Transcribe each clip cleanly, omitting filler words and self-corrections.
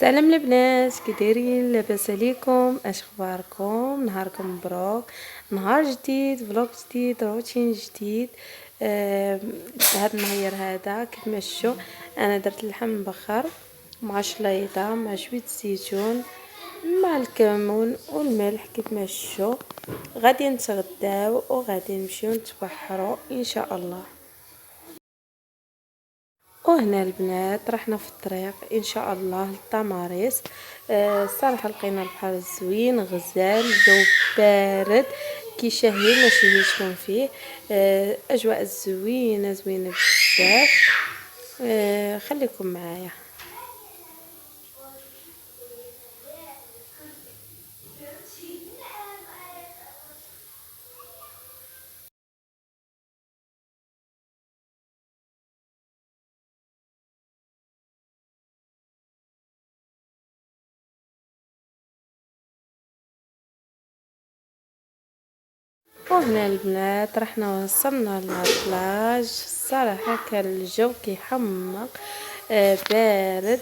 سلام البنات، كي دايرين؟ لاباس عليكم؟ اش اخباركم؟ نهاركم مبروك، نهار جديد، فلوق جديد، روتين جديد. هاد النهار هذا كيف ما شفتوا انا درت اللحم مبخر مع شليضه مع شويه زيتون مع الكمون والملح كيف ما شفتوا. غادي نتغداو وغادي نمشيو نتبحروا ان شاء الله. وهنا البنات رحنا في الطريق ان شاء الله للتماريس. الصراحه لقينا البحر زوين غزال، الجو بارد كيشهي ما شهيتكم فيه. اجواء زوينه زوينه بزاف. خليكم معايا. وهنا البنات رحنا وصلنا للبلاج. الصراحه كان الجو كيحمق، بارد،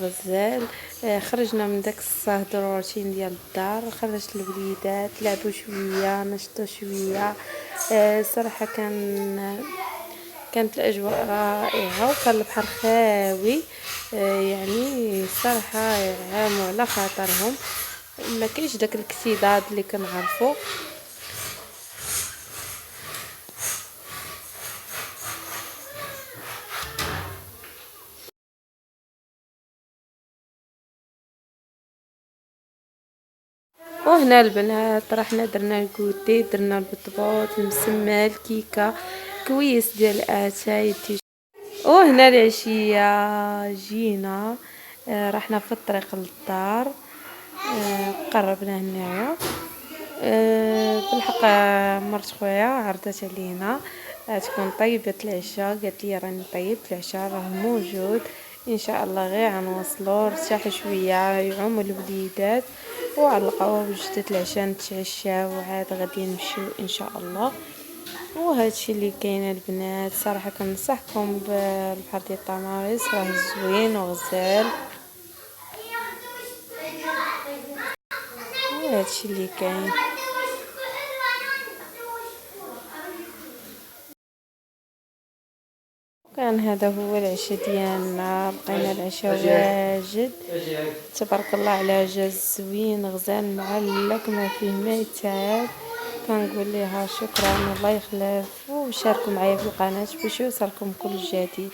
غزال. خرجنا من داك الصهد الروتين ديال الدار، خرجت الوليدات لعبوا شويه نشطوا شويه. صراحه كانت الاجواء رائعه وكان البحر خاوي. يعني صراحه عاموا على خاطرهم، ما كاينش داك الاكتظاظ اللي كنعرفوا. وهنا البنات رحنا درنا الكوتي، درنا البطبوط المسمى، الكيكه، كويس ديال الاتاي. وهنا العشيه جينا، رحنا في الطريق للدار. قربنا هنايا. بالحق مرت خويا عرضت علينا تكون طيبة العشاء، قالت لي راني طيبت العشاء راه موجود ان شاء الله، غير غنوصلوا ارتاحوا شويه يعوموا الوليدات وعلقوا وجدت العشاء نتعشاو وعاد غادي نمشيو ان شاء الله. وهادشي اللي كاين البنات. صراحه كنصحكم بالبحر ديال التماريس، راه زوين وغزال. وهادشي اللي كاين. كان هذا هو العشاء ديالنا، بقينا العشاء واجد تبارك الله على جاز زوين غزال معلق ما فيه ما يتعب. كنقول ليها شكرا الله يخلف، وشاركوا معايا في القناه باش يوصلكم كل جديد.